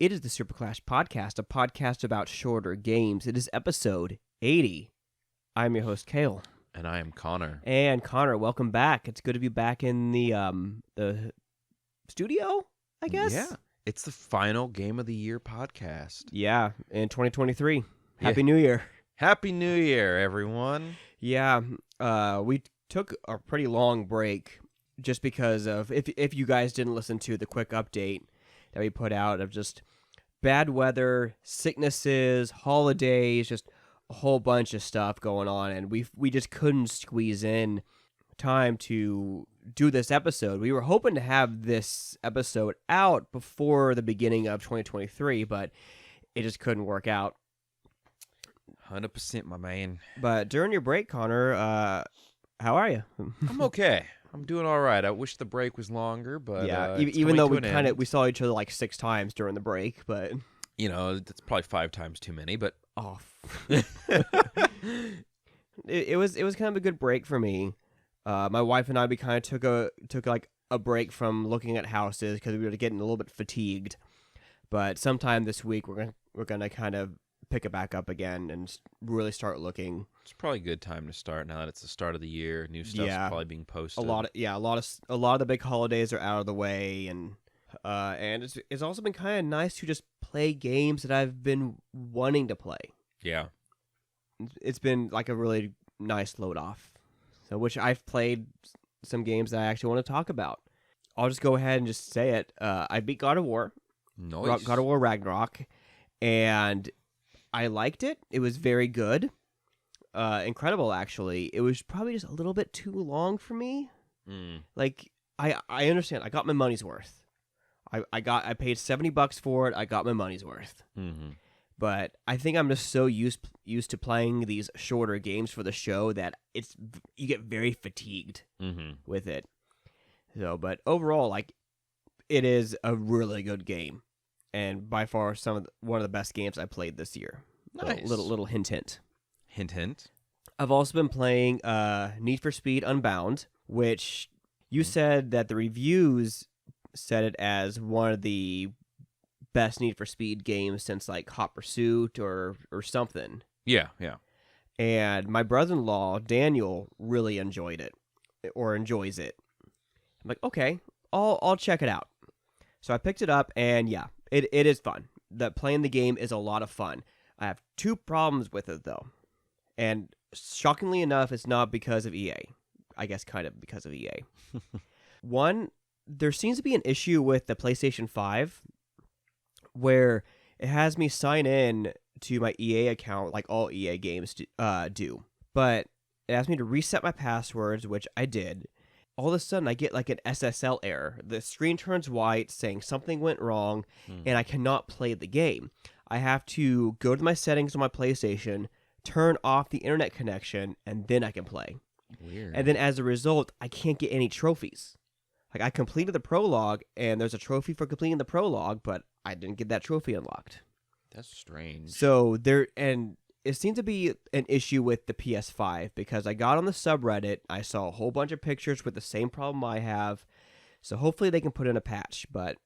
It is the Super Clash Podcast, a podcast about shorter games. It is episode 80. I'm your host, Kale. And I am Connor. And Connor, welcome back. It's good to be back in the studio, I guess? Yeah. It's the final Game of the Year podcast. Yeah, in 2023. Happy New Year. Happy New Year, everyone. Yeah, we took a pretty long break just because of, if you guys didn't listen to the quick update that we put out of just bad weather, sicknesses, holidays, just a whole bunch of stuff going on, and we just couldn't squeeze in time to do this episode. We were hoping to have this episode out before the beginning of 2023, but it just couldn't work out. 100%, my man. But during your break, Connor, how are you? I'm okay. I'm doing all right. I wish the break was longer, but yeah, even though we saw each other like 6 times during the break, but you know, it's probably 5 times too many. But it was kind of a good break for me. My wife and I, we kind of took like a break from looking at houses because we were getting a little bit fatigued. But sometime this week we're gonna kind of pick it back up again and really start looking. It's probably a good time to start now that it's the start of the year. New stuff's probably being posted. A lot of the big holidays are out of the way, and it's also been kind of nice to just play games that I've been wanting to play. Yeah, it's been like a really nice load off. So, which I've played some games that I actually want to talk about. I'll just go ahead and just say it. I beat God of War. Nice. God of War Ragnarok, and I liked it. It was very good. Incredible, actually. It was probably just a little bit too long for me. Like, I understand. I got my money's worth. I paid $70 for it. I got my money's worth. Mm-hmm. But I think I'm just so used to playing these shorter games for the show that you get very fatigued with it. So, but overall, like, it is a really good game, and by far one of the best games I played this year. Nice. Little hint. Hint. I've also been playing Need for Speed Unbound, which you said that the reviews said it as one of the best Need for Speed games since like Hot Pursuit or something. Yeah. And my brother-in-law, Daniel, really enjoyed it, or enjoys it. I'm like, okay, I'll check it out. So I picked it up, and yeah, it is fun. Playing the game is a lot of fun. I have 2 problems with it, though. And shockingly enough, it's not because of EA. I guess kind of because of EA. One, there seems to be an issue with the PlayStation 5 where it has me sign in to my EA account like all EA games do. But it asks me to reset my passwords, which I did. All of a sudden, I get like an SSL error. The screen turns white saying something went wrong, and I cannot play the game. I have to go to my settings on my PlayStation, turn off the internet connection, and then I can play. Weird. And then as a result, I can't get any trophies. Like, I completed the prologue, and there's a trophy for completing the prologue, but I didn't get that trophy unlocked. That's strange. So it seems to be an issue with the PS5 because I got on the subreddit, I saw a whole bunch of pictures with the same problem I have, so hopefully they can put in a patch, but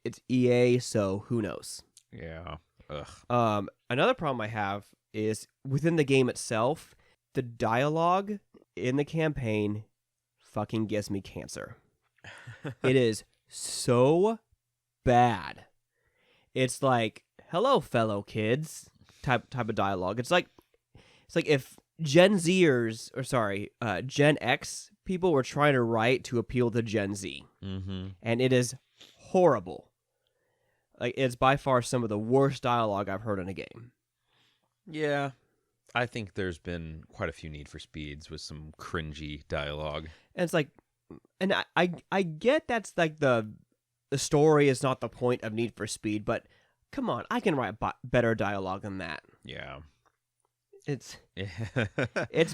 it's EA, so who knows. Yeah. Ugh. Another problem I have is within the game itself, the dialogue in the campaign fucking gives me cancer. It is so bad. It's like, hello, fellow kids, type of dialogue. It's like if Gen X people were trying to write to appeal to Gen Z, and it is horrible. Like, it's by far some of the worst dialogue I've heard in a game. Yeah, I think there's been quite a few Need for Speeds with some cringy dialogue. And it's like, and I get that's like the story is not the point of Need for Speed, but come on, I can write better dialogue than that. Yeah. It's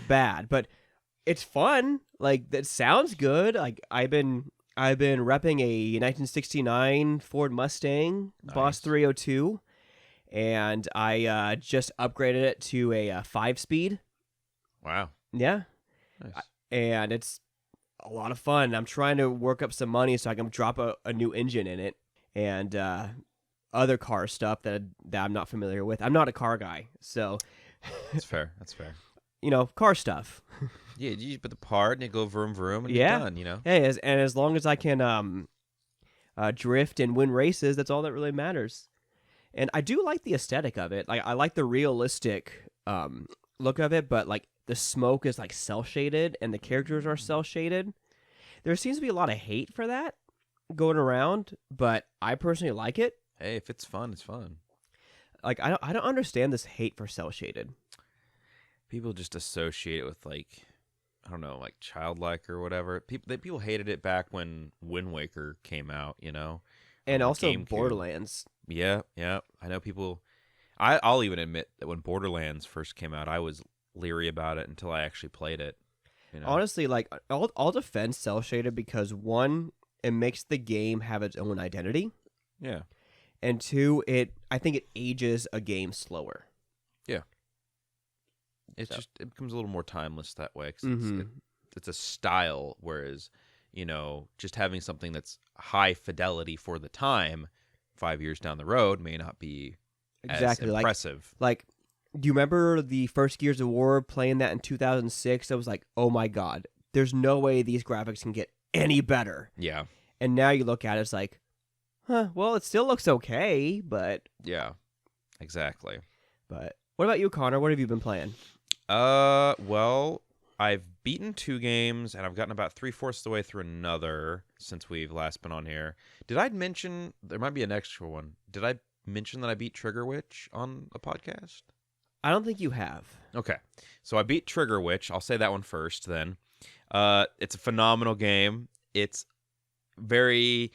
bad, but it's fun. Like, that sounds good. Like, I've been repping a 1969 Ford Mustang Boss 302, and I just upgraded it to a 5-speed. Wow. Yeah. Nice. And it's a lot of fun. I'm trying to work up some money so I can drop a new engine in it. And other car stuff that I'm not familiar with. I'm not a car guy, so That's fair. That's fair. Car stuff. Yeah, you put the part and you go vroom vroom and Yeah. you're done. Hey, as long as I can drift and win races, that's all that really matters. And I do like the aesthetic of it. Like I like the realistic look of it, but like the smoke is like cel shaded and the characters are cel shaded. There seems to be a lot of hate for that going around, but I personally like it. Hey, if it's fun, it's fun. Like I don't understand this hate for cel shaded. People just associate it with like, I don't know, like childlike or whatever. People hated it back when Wind Waker came out, And on also GameCube. Borderlands. Yeah. I know people. I'll even admit that when Borderlands first came out, I was leery about it until I actually played it. Honestly, like I'll defend cel shaded because one, it makes the game have its own identity. Yeah. And two, I think it ages a game slower. Yeah. It becomes a little more timeless that way. 'Cause it's a style, whereas, just having something that's high fidelity for the time 5 years down the road may not be Exactly as impressive. Like, do you remember the first Gears of War playing that in 2006? I was like, oh my God, there's no way these graphics can get any better. Yeah. And now you look at it, it's like, well, it still looks okay, but... Yeah, exactly. But what about you, Connor? What have you been playing? Well, I've beaten 2 games, and I've gotten about 3/4 of the way through another since we've last been on here. Did I mention, there might be an extra one, did I mention that I beat Trigger Witch on a podcast? I don't think you have. Okay, so I beat Trigger Witch. I'll say that one first then. It's a phenomenal game. It's very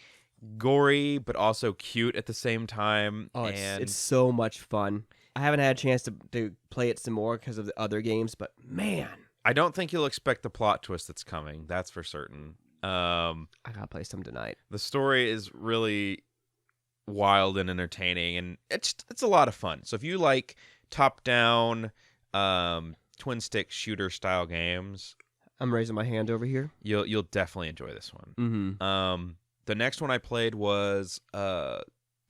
gory, but also cute at the same time. Oh, and it's so much fun. I haven't had a chance to play it some more because of the other games, but man. I don't think you'll expect the plot twist that's coming. That's for certain. I gotta play some tonight. The story is really wild and entertaining, and it's a lot of fun. So if you like top-down twin stick shooter style games, I'm raising my hand over here. you'll definitely enjoy this one. Mm-hmm. The next one I played was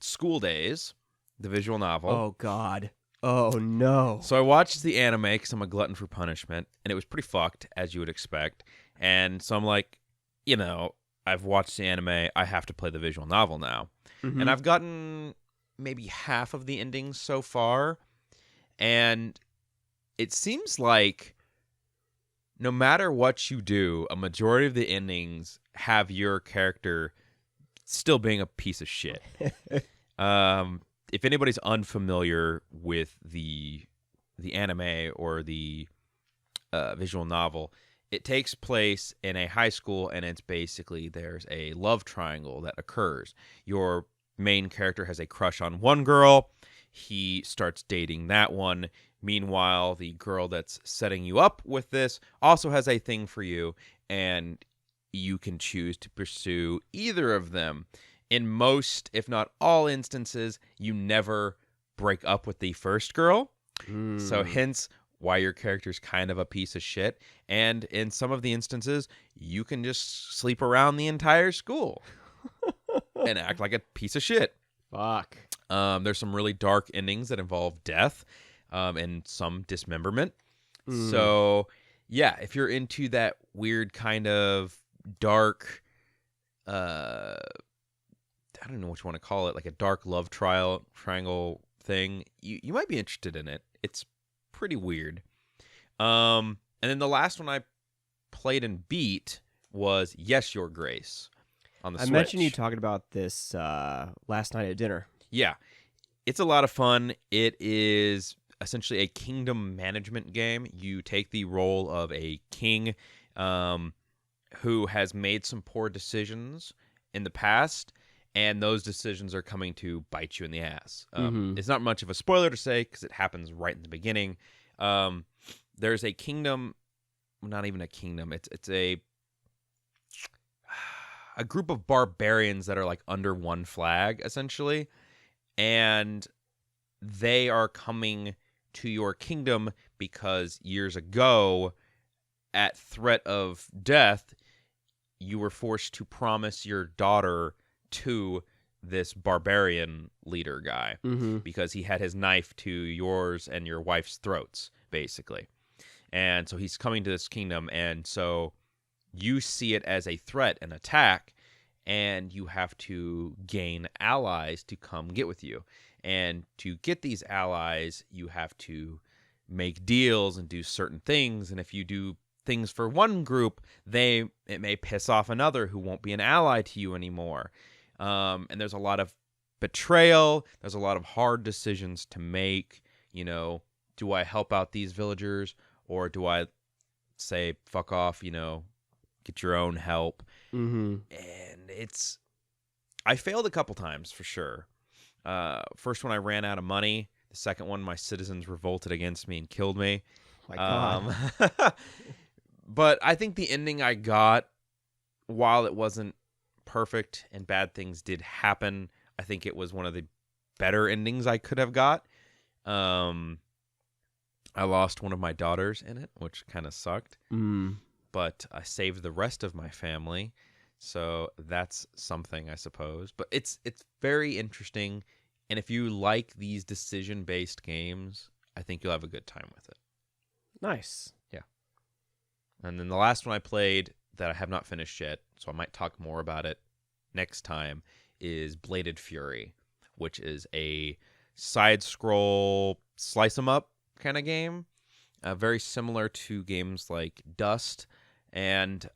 School Days, the visual novel. Oh God. Oh no. So I watched the anime because I'm a glutton for punishment, and it was pretty fucked, as you would expect. And so I'm like, I've watched the anime, I have to play the visual novel now. Mm-hmm. And I've gotten maybe half of the endings so far, and it seems like no matter what you do, a majority of the endings have your character still being a piece of shit. If anybody's unfamiliar with the anime or the visual novel, it takes place in a high school, and it's basically there's a love triangle that occurs. Your main character has a crush on one girl. He starts dating that one. Meanwhile, the girl that's setting you up with this also has a thing for you, and you can choose to pursue either of them. In most, if not all instances, you never break up with the first girl. So hence why your character's kind of a piece of shit. And in some of the instances, you can just sleep around the entire school and act like a piece of shit. Fuck. There's some really dark endings that involve death and some dismemberment. So, yeah, if you're into that weird kind of dark... I don't know what you want to call it, like a dark love triangle thing, you might be interested in it. It's pretty weird. And then the last one I played and beat was Yes, Your Grace on the Switch. I mentioned you talking about this last night at dinner. Yeah. It's a lot of fun. It is essentially a kingdom management game. You take the role of a king who has made some poor decisions in the past, and those decisions are coming to bite you in the ass. It's not much of a spoiler to say because it happens right in the beginning. There's a kingdom, not even a kingdom. It's a group of barbarians that are like under one flag, essentially, and they are coming to your kingdom because years ago, at threat of death, you were forced to promise your daughter to this barbarian leader guy because he had his knife to yours and your wife's throats, basically. And so he's coming to this kingdom, and so you see it as a threat, an attack, and you have to gain allies to come get with you. And to get these allies, you have to make deals and do certain things. And if you do things for one group, it may piss off another who won't be an ally to you anymore. And there's a lot of betrayal. There's a lot of hard decisions to make. You know, do I help out these villagers, or do I say, fuck off, you know, get your own help? And I failed a couple times for sure. First one, I ran out of money. The second one, my citizens revolted against me and killed me. My God. But I think the ending I got, while it wasn't perfect and bad things did happen, I think it was one of the better endings I could have got. I lost one of my daughters in it, which kind of sucked. But I saved the rest of my family. So that's something, I suppose. But it's very interesting. And if you like these decision-based games, I think you'll have a good time with it. Nice. Yeah. And then the last one I played that I have not finished yet, so I might talk more about it next time, is Bladed Fury, which is a side-scroll slice-em-up kind of game. Very similar to games like Dust. And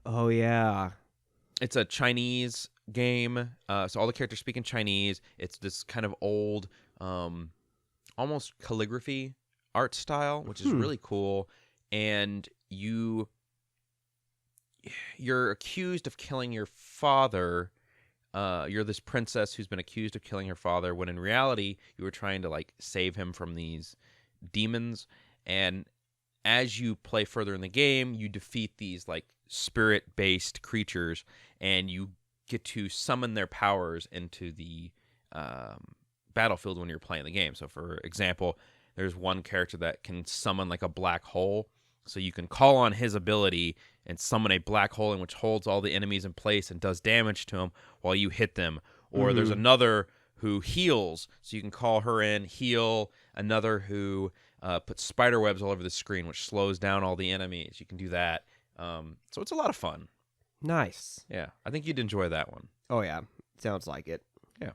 oh, yeah. It's a Chinese game, so all the characters speak in Chinese. It's this kind of old, almost calligraphy art style, which is really cool. And you're accused of killing your father. You're this princess who's been accused of killing her father, when in reality you were trying to like save him from these demons. And as you play further in the game, you defeat these like spirit-based creatures, and you get to summon their powers into the battlefield when you're playing the game. So, for example, there's one character that can summon like a black hole. So you can call on his ability and summon a black hole in which holds all the enemies in place and does damage to them while you hit them. Or there's another who heals, so you can call her in, heal. Another who puts spider webs all over the screen, which slows down all the enemies. You can do that. So it's a lot of fun. Nice. Yeah, I think you'd enjoy that one. Oh, yeah. Sounds like it. Yeah.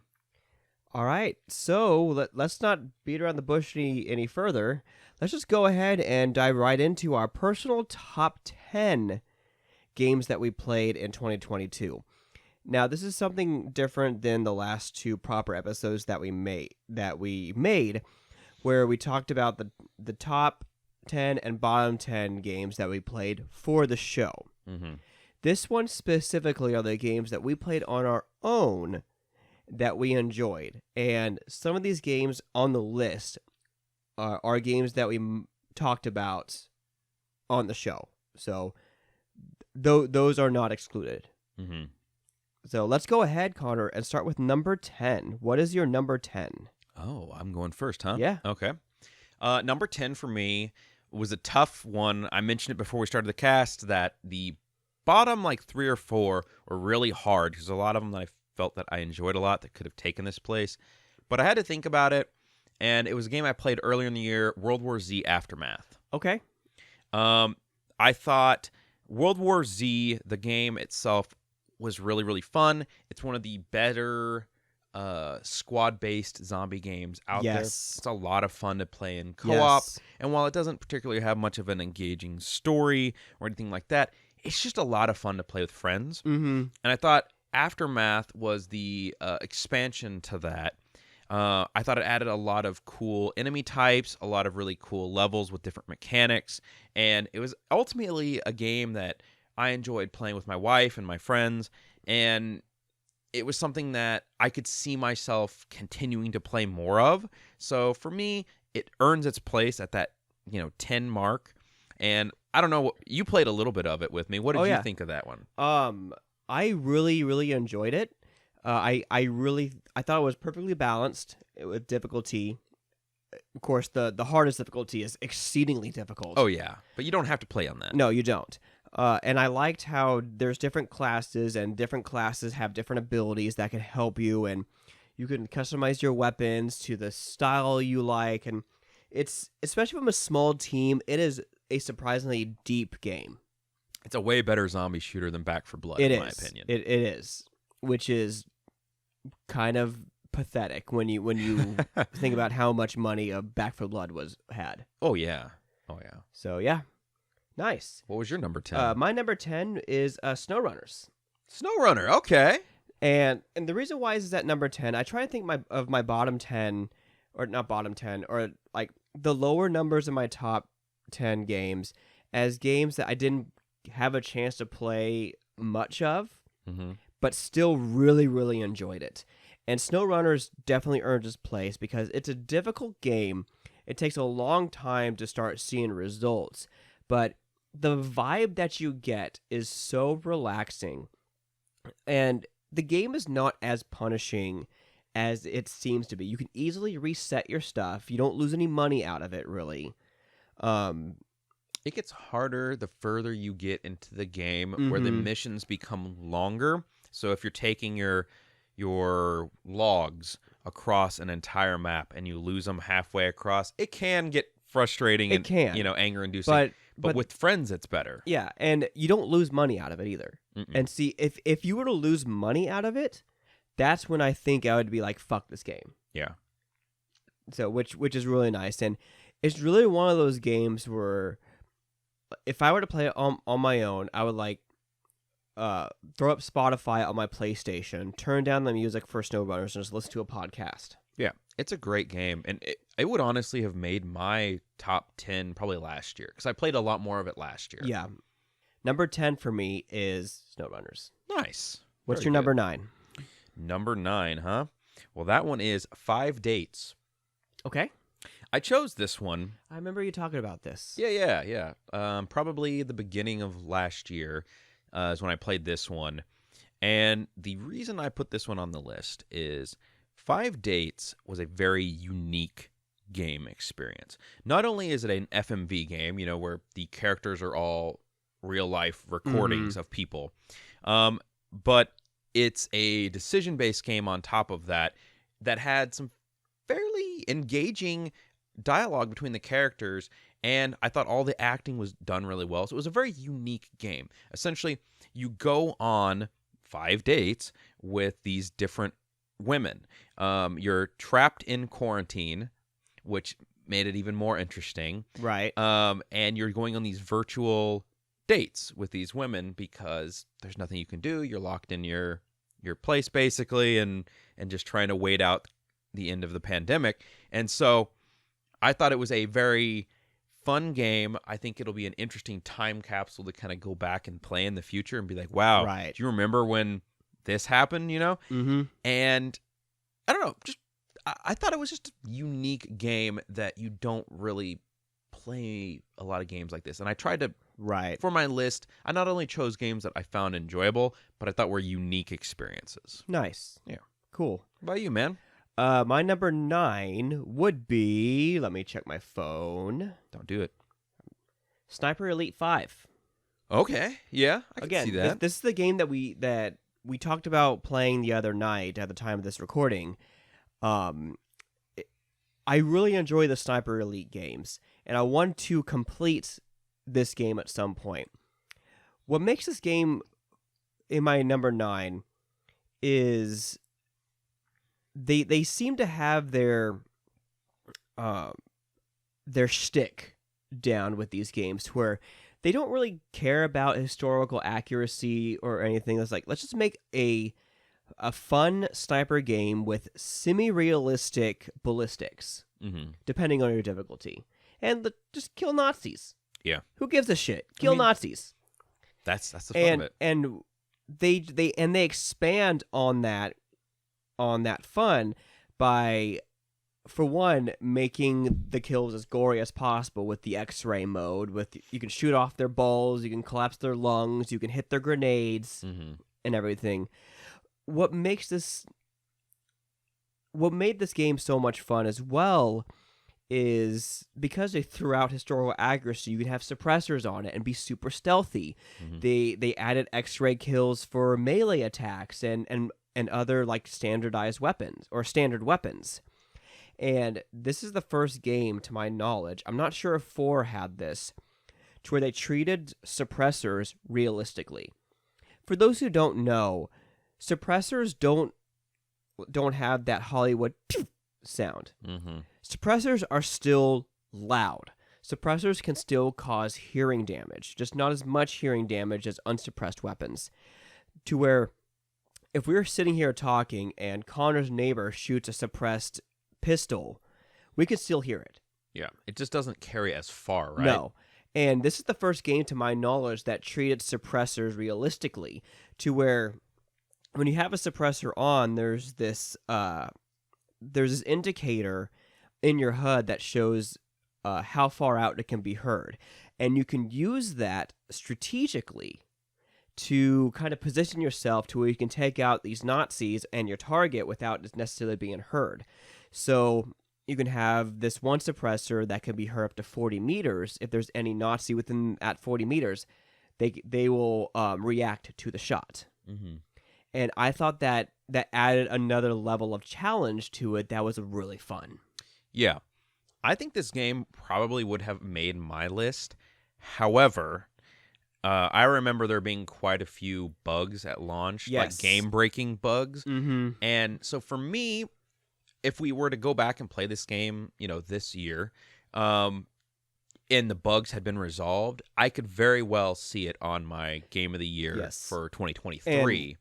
All right. So let's not beat around the bush any further. Let's just go ahead and dive right into our personal top 10 games that we played in 2022. Now, this is something different than the last two proper episodes that we made, where we talked about the top 10 and bottom 10 games that we played for the show. This one specifically are the games that we played on our own that we enjoyed. And some of these games on the list are games that we talked about on the show. So those are not excluded. So let's go ahead, Connor, and start with number 10. What is your number 10? Oh, I'm going first, huh? Yeah. Okay. Number 10 for me was a tough one. I mentioned it before we started the cast that the bottom like 3 or 4 were really hard, because a lot of them that I felt that I enjoyed a lot that could have taken this place. But I had to think about it, and it was a game I played earlier in the year, World War Z Aftermath. Okay. I thought World War Z, the game itself, was really, really fun. It's one of the better squad-based zombie games out there. It's a lot of fun to play in co-op. And while it doesn't particularly have much of an engaging story or anything like that, it's just a lot of fun to play with friends. And I thought Aftermath was the expansion to that. I thought it added a lot of cool enemy types, a lot of really cool levels with different mechanics, and it was ultimately a game that I enjoyed playing with my wife and my friends, and it was something that I could see myself continuing to play more of. So for me, it earns its place at that 10 mark. And I don't know, you played a little bit of it with me. What did you think of that one? I really, really enjoyed it. I thought it was perfectly balanced with difficulty. Of course, the hardest difficulty is exceedingly difficult. Oh, yeah. But you don't have to play on that. No, you don't. And I liked how there's different classes, and different classes have different abilities that can help you, and you can customize your weapons to the style you like. And it's, especially from a small team, it is a surprisingly deep game. It's a way better zombie shooter than Back 4 Blood, It in is. my opinion. It is, which is kind of pathetic when you think about how much money Back 4 Blood had. Oh yeah. So yeah, nice. What was your number 10? My number 10 is SnowRunners. SnowRunner. Okay. And the reason why is that number 10, I try to think of my bottom 10, or not bottom 10, or like the lower numbers in my top 10 games as games that I didn't have a chance to play much of, but still really, really enjoyed it. And SnowRunners definitely earned its place because it's a difficult game. It takes a long time to start seeing results, but the vibe that you get is so relaxing. And the game is not as punishing as it seems to be. You can easily reset your stuff. You don't lose any money out of it, really. It gets harder the further you get into the game, where the missions become longer. So if you're taking your logs across an entire map and you lose them halfway across, it can get frustrating and anger-inducing. But with friends, it's better. Yeah, and you don't lose money out of it either. And see, if you were to lose money out of it, that's when I think I would be like, fuck this game. Yeah. So which is really nice. And it's really one of those games where if I were to play it on my own, I would like throw up Spotify on my PlayStation, turn down the music for SnowRunners, and just listen to a podcast. Yeah, it's a great game, and it would honestly have made my top 10 probably last year, because I played a lot more of it last year. Yeah. Number 10 for me is SnowRunners. Nice. What's Very your good. number 9? Number 9, huh? Well, that one is 5 Dates. Okay. I chose this one. I remember you talking about this. Yeah. Probably the beginning of last year is when I played this one. And the reason I put this one on the list is 5 Dates was a very unique game experience. Not only is it an FMV game, where the characters are all real-life recordings of people, but it's a decision-based game on top of that had some fairly engaging dialogue between the characters, and I thought all the acting was done really well. So it was a very unique game. Essentially, you go on 5 dates with these different women. You're trapped in quarantine, which made it even more interesting. Right. And you're going on these virtual dates with these women because there's nothing you can do. You're locked in your place, basically, and just trying to wait out the end of the pandemic. And so I thought it was a very fun game. I think it'll be an interesting time capsule to kind of go back and play in the future and be like, wow, right. Do you remember when this happened, Mm-hmm. And I don't know, just I thought it was just a unique game that you don't really play a lot of games like this. And I tried to, for my list, I not only chose games that I found enjoyable, but I thought were unique experiences. Nice. Yeah. Cool. What about you, man? My number 9 would be, let me check my phone. Don't do it. Sniper Elite 5. Okay. Yeah, I can see that. This is the game that we talked about playing the other night at the time of this recording. I really enjoy the Sniper Elite games, and I want to complete this game at some point. What makes this game in my number 9 is they seem to have their shtick down with these games, where they don't really care about historical accuracy or anything. It's like, let's just make a fun sniper game with semi-realistic ballistics, depending on your difficulty, and just kill Nazis. Yeah, who gives a shit? Kill Nazis. That's the fun of it. And they expand on that fun by, for one, making the kills as gory as possible with the X-ray mode. You can shoot off their balls, you can collapse their lungs, you can hit their grenades, and everything. What made this game so much fun as well is because they threw out historical accuracy, you can have suppressors on it and be super stealthy. They added X-ray kills for melee attacks and other like standardized weapons or standard weapons. And this is the first game, to my knowledge, I'm not sure if 4 had this, to where they treated suppressors realistically. For those who don't know, suppressors don't have that Hollywood sound. Suppressors are still loud. Suppressors can still cause hearing damage, just not as much hearing damage as unsuppressed weapons. To where if we were sitting here talking and Connor's neighbor shoots a suppressed pistol, we could still hear it. Yeah, it just doesn't carry as far, right? No. And this is the first game, to my knowledge, that treated suppressors realistically, to where when you have a suppressor on, there's this indicator in your HUD that shows how far out it can be heard. And you can use that strategically to kind of position yourself to where you can take out these Nazis and your target without necessarily being heard. So you can have this one suppressor that can be heard up to 40 meters. If there's any Nazi within at 40 meters, they will react to the shot. And I thought that added another level of challenge to it that was really fun. Yeah. I think this game probably would have made my list. However, I remember there being quite a few bugs at launch, like game-breaking bugs. And so for me, if we were to go back and play this game, this year, and the bugs had been resolved, I could very well see it on my Game of the Year for 2023.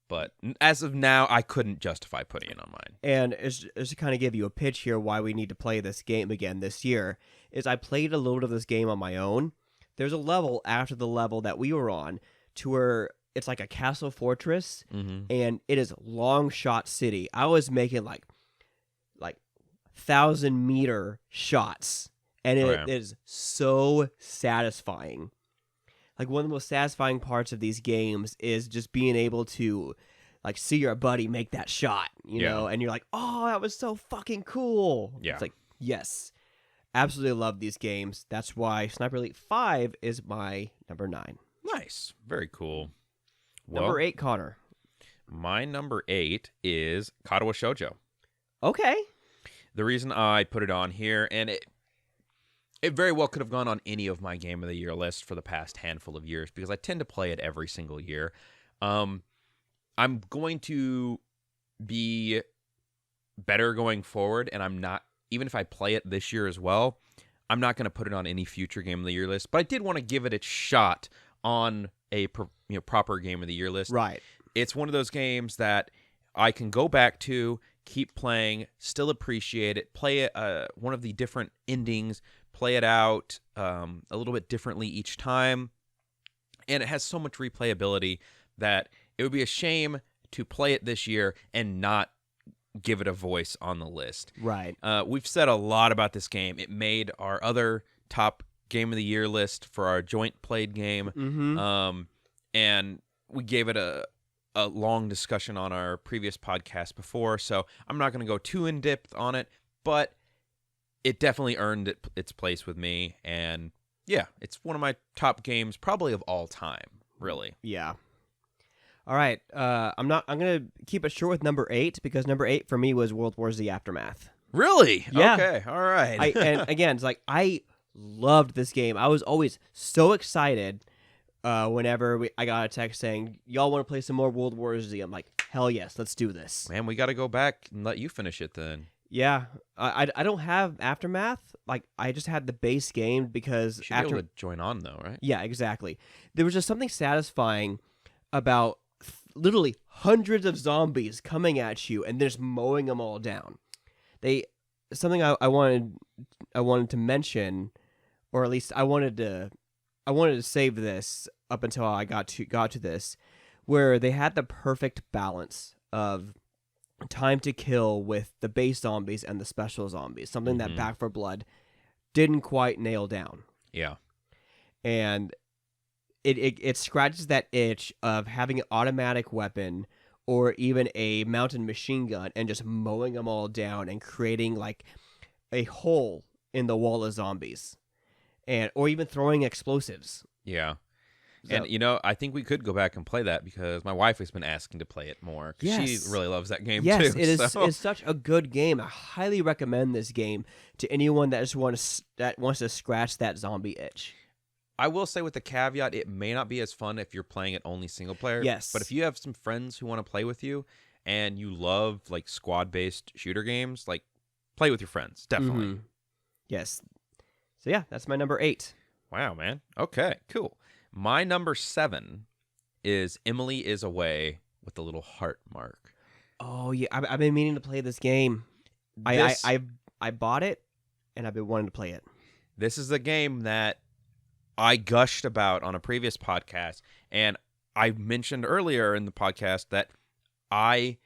But as of now, I couldn't justify putting it on mine. And just to kind of give you a pitch here why we need to play this game again this year, is I played a little bit of this game on my own. There's a level after the level that we were on to where it's like a castle fortress, and it is long shot city. I was making like 1,000-meter shots, and it is so satisfying. Like, one of the most satisfying parts of these games is just being able to, like, see your buddy make that shot, you know? And you're like, oh, that was so fucking cool. Yeah. It's like, yes. Absolutely love these games. That's why Sniper Elite 5 is my number 9. Nice. Very cool. Well, Number 8, Connor. My number 8 is Katawa Shoujo. Okay. The reason I put it on here, and it very well could have gone on any of my Game of the Year lists for the past handful of years, because I tend to play it every single year. I'm going to be better going forward, and I'm not, even if I play it this year as well, I'm not going to put it on any future Game of the Year list, but I did want to give it a shot on a proper Game of the Year list. Right. It's one of those games that I can go back to, keep playing, still appreciate it, play it, one of the different endings, play it out a little bit differently each time, and it has so much replayability that it would be a shame to play it this year and not give it a voice on the list. Right. We've said a lot about this game. It made our other top Game of the Year list for our joint played game, and we gave it a long discussion on our previous podcast before, so I'm not going to go too in-depth on it, but it definitely earned its place with me, and yeah, it's one of my top games probably of all time, really. Yeah. All right, I'm gonna keep it short with number 8, because number 8 for me was World War Z Aftermath. Really? Yeah. Okay. All right. And again, it's like I loved this game. I was always so excited whenever I got a text saying, "Y'all want to play some more World War Z?" I'm like, "Hell yes, let's do this." Man, we got to go back and let you finish it then. Yeah, I don't have Aftermath. Like, I just had the base game because You should be able to join on though, right? Yeah, exactly. There was just something satisfying about literally hundreds of zombies coming at you and just mowing them all down. Something I wanted to mention, or at least I wanted to save this up until I got to this, where they had the perfect balance of time to kill with the base zombies and the special zombies, something that Back 4 Blood didn't quite nail down. Yeah. And it scratches that itch of having an automatic weapon or even a mounted machine gun and just mowing them all down and creating like a hole in the wall of zombies, or even throwing explosives. Yeah. So, And, I think we could go back and play that because my wife has been asking to play it more. 'Cause she yes, really loves that game, yes, too. it is. So. It's such a good game. I highly recommend this game to anyone that just wants to scratch that zombie itch. I will say with the caveat, it may not be as fun if you're playing it only single player. Yes. But if you have some friends who want to play with you and you love like squad-based shooter games, like play with your friends. Definitely. Mhm. Yes. So yeah, that's my number 8. Wow, man. Okay, cool. My number 7 is Emily is Away with the little heart mark. Oh yeah, I've been meaning to play this game. This, I bought it, and I've been wanting to play it. this is a game that I gushed about on a previous podcast, and I mentioned earlier in the podcast that I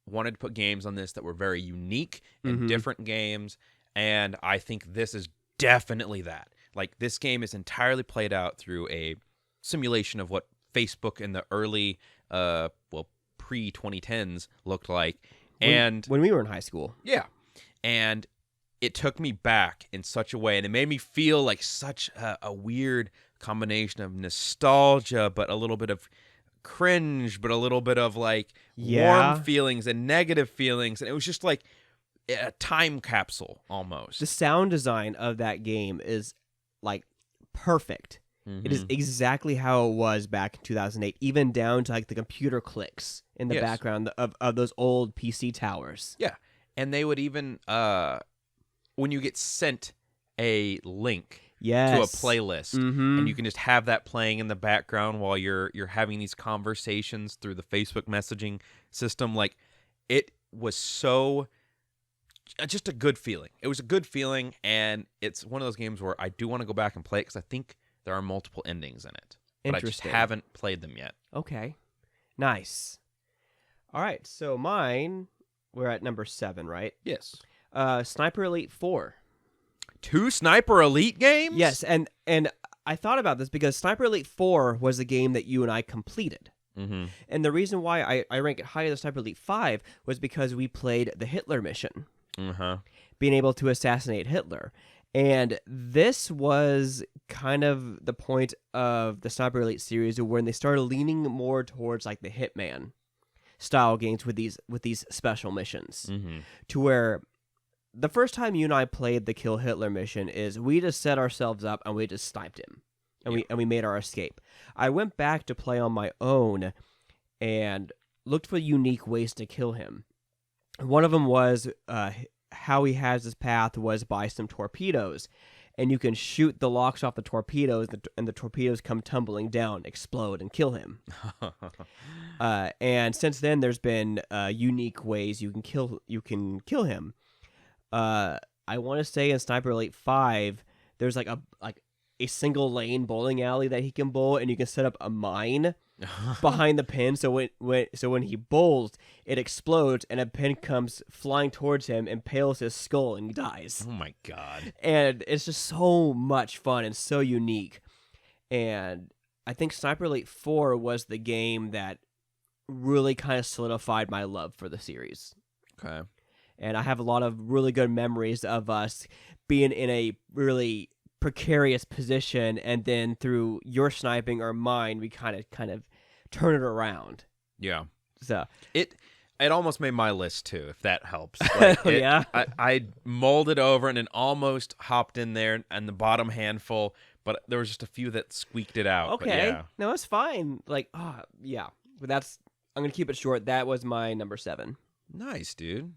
wanted to put games on this that were very unique and different games, and I think this is definitely that. Like, this game is entirely played out through a simulation of what Facebook in the early, pre-2010s looked like. And when we were in high school. yeah, and it took me back in such a way, and it made me feel like such a weird combination of nostalgia, but a little bit of cringe, but a little bit of like warm feelings and negative feelings, and it was just like a time capsule almost. The sound design of that game is like perfect. It is exactly how it was back in 2008, even down to like the computer clicks in the background of those old PC towers. Yeah, and they would even when you get sent a link to a playlist, and you can just have that playing in the background while you're having these conversations through the Facebook messaging system. Like, it was so just a good feeling. It was a good feeling, and it's one of those games where I do want to go back and play it because I think there are multiple endings in it, but I just haven't played them yet. Okay, nice. All right, so mine, we're at number 7, right? Yes. Sniper Elite 4. 2 Sniper Elite games? Yes, and I thought about this because Sniper Elite 4 was the game that you and I completed. And the reason why I rank it higher than Sniper Elite 5 was because we played the Hitler mission. Being able to assassinate Hitler. And this was kind of the point of the Sniper Elite series when they started leaning more towards like the Hitman style games with these special missions. To where the first time you and I played the Kill Hitler mission is we just set ourselves up and we just sniped him. And we made our escape. I went back to play on my own and looked for unique ways to kill him. One of them was how he has his path was by some torpedoes, and you can shoot the locks off the torpedoes, and the torpedoes come tumbling down, explode, and kill him. And since then, there's been unique ways you can kill him. I want to say in Sniper Elite 5, there's like a single lane bowling alley that he can bowl, and you can set up a mine behind the pin, so when he bowls, it explodes, and a pin comes flying towards him, impales his skull, and he dies. Oh my god! And it's just so much fun and so unique. And I think Sniper Elite 4 was the game that really kind of solidified my love for the series. Okay. And I have a lot of really good memories of us being in a really precarious position, and then through your sniping or mine, we kind of turn it around. Yeah. So it almost made my list too, if that helps. Like yeah. I molded over and it almost hopped in there and the bottom handful, but there was just a few that squeaked it out. Okay. Yeah. No, it's fine. Like, yeah. But I'm gonna keep it short. That was my number 7. Nice, dude.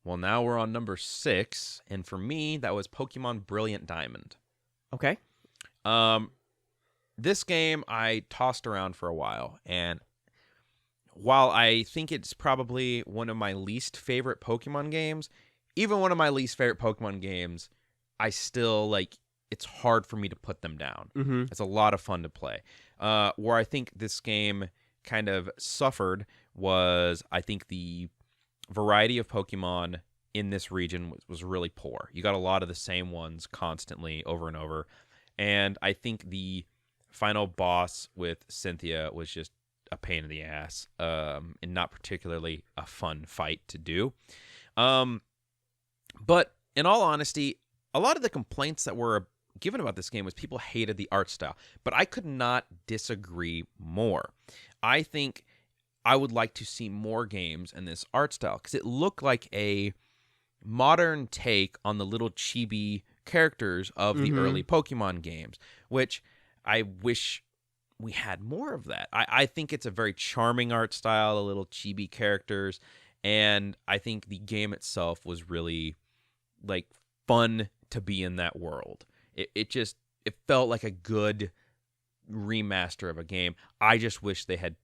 Well, now we're on number 6, and for me, that was Pokemon Brilliant Diamond. Okay. This game I tossed around for a while, and while I think it's probably one of my least favorite Pokemon games, even one of my least favorite Pokemon games, I still, it's hard for me to put them down. It's a lot of fun to play. Where I think this game kind of suffered was, I think the variety of Pokemon in this region was really poor. You got a lot of the same ones constantly over and over. And I think the final boss with Cynthia was just a pain in the ass, and not particularly a fun fight to do. But in all honesty, a lot of the complaints that were given about this game was people hated the art style, but I could not disagree more. I think I would like to see more games in this art style because it looked like a modern take on the little chibi characters of the early Pokemon games, which I wish we had more of that. I think it's a very charming art style, the little chibi characters, and I think the game itself was really like fun to be in that world. It felt like a good remaster of a game. I just wish they had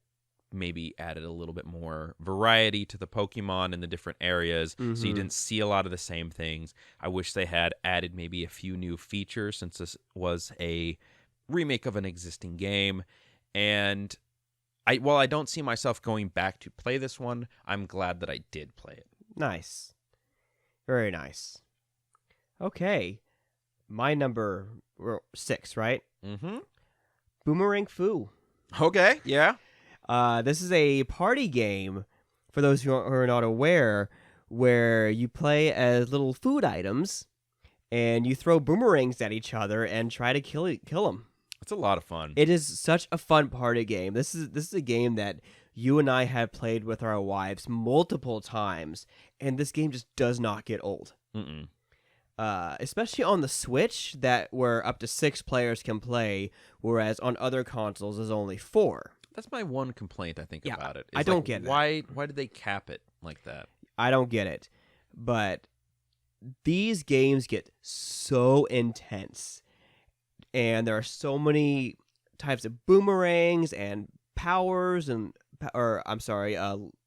maybe added a little bit more variety to the Pokemon in the different areas, so you didn't see a lot of the same things. I wish they had added maybe a few new features since this was a remake of an existing game. And while I don't see myself going back to play this one, I'm glad that I did play it. Nice. Very nice. Okay. My number 6, right? Mm-hmm. Boomerang Fu. Okay, yeah. This is a party game, for those who are not aware, where you play as little food items, and you throw boomerangs at each other and try to kill them. It's a lot of fun. It is such a fun party game. This is a game that you and I have played with our wives multiple times, and this game just does not get old. Mm-mm. Especially on the Switch, where up to 6 players can play, whereas on other consoles there's only 4. That's my one complaint, I think, about it. I don't get that. Why did they cap it like that? I don't get it. But these games get so intense, and there are so many types of boomerangs and powers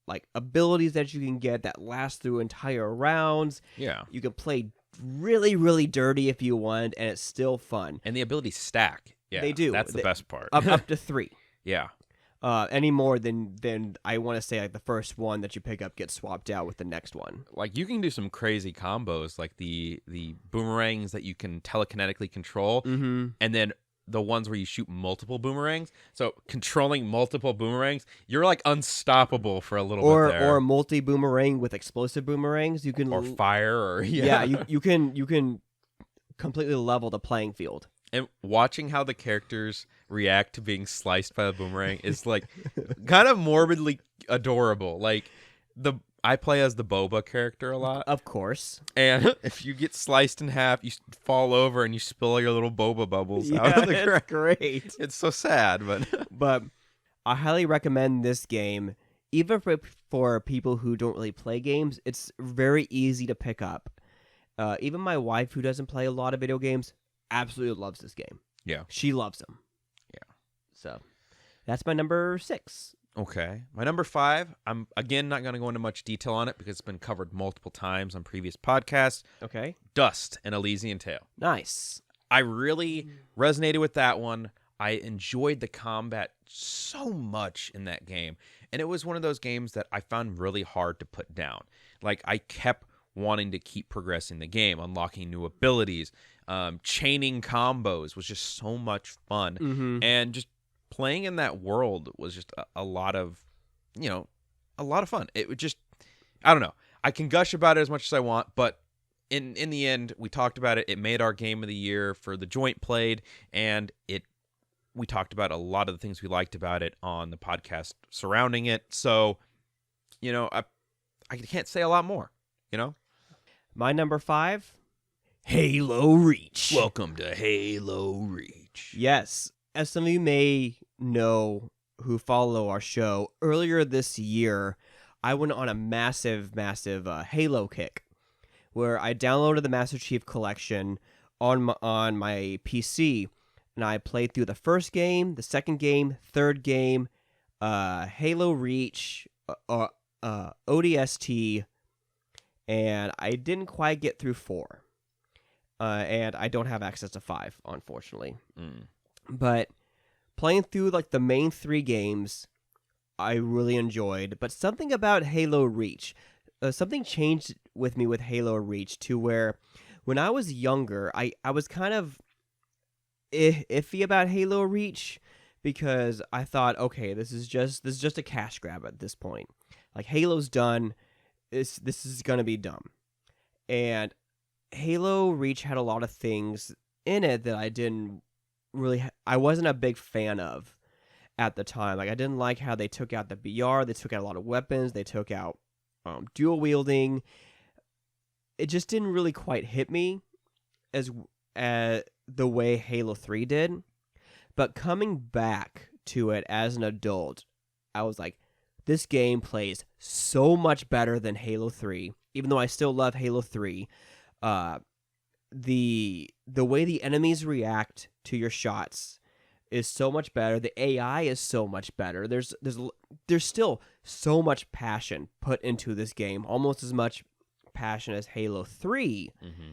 like abilities that you can get that last through entire rounds. Yeah. You can play really, really dirty if you want, and it's still fun. And the abilities stack. Yeah, they do. That's the best part. Up to 3. Yeah. Any more than I want to say, like the first one that you pick up gets swapped out with the next one. Like you can do some crazy combos, like the boomerangs that you can telekinetically control, and then the ones where you shoot multiple boomerangs. So controlling multiple boomerangs, you're like unstoppable for a little bit there. Or multi boomerang with explosive boomerangs. You can fire or you can completely level the playing field. And watching how the characters react to being sliced by a boomerang is like kind of morbidly adorable. Like I play as the Boba character a lot. Of course. And if you get sliced in half, you fall over and you spill your little Boba bubbles out of the ground. It's great. It's so sad, but I highly recommend this game. Even for people who don't really play games, it's very easy to pick up. Even my wife, who doesn't play a lot of video games, absolutely loves this game. Yeah. She loves them. Yeah. So that's my number 6. Okay. My number 5, I'm again not going to go into much detail on it because it's been covered multiple times on previous podcasts. Okay. Dust: An Elysian Tale. Nice. I really resonated with that one. I enjoyed the combat so much in that game. And it was one of those games that I found really hard to put down. Like, I kept wanting to keep progressing the game, unlocking new abilities, chaining combos was just so much fun. And just playing in that world was just a lot of fun. It would just, I don't know. I can gush about it as much as I want, but in the end, we talked about it. It made our game of the year for the joint played, and we talked about a lot of the things we liked about it on the podcast surrounding it. So, I can't say a lot more, My number 5, Halo Reach. Welcome to Halo Reach. Yes. As some of you may know who follow our show, earlier this year, I went on a massive Halo kick where I downloaded the Master Chief Collection on my PC, and I played through the first game, the second game, third game, Halo Reach, ODST, and I didn't quite get through 4. And I don't have access to 5, unfortunately. But playing through like the main 3 games, I really enjoyed. But something about Halo Reach, something changed with me with Halo Reach to where when I was younger, I was kind of iffy about Halo Reach because I thought, okay, this is just a cash grab at this point. Like, Halo's done. This is gonna be dumb. And Halo Reach had a lot of things in it that I didn't really I wasn't a big fan of at the time. Like I didn't like how they took out the BR, they took out a lot of weapons, they took out dual wielding. It just didn't really quite hit me as the way Halo 3 did. But coming back to it as an adult, I was like, this game plays so much better than Halo 3, even though I still love Halo 3. The way the enemies react to your shots is so much better. The AI is so much better. There's still so much passion put into this game, almost as much passion as Halo 3. Mm-hmm.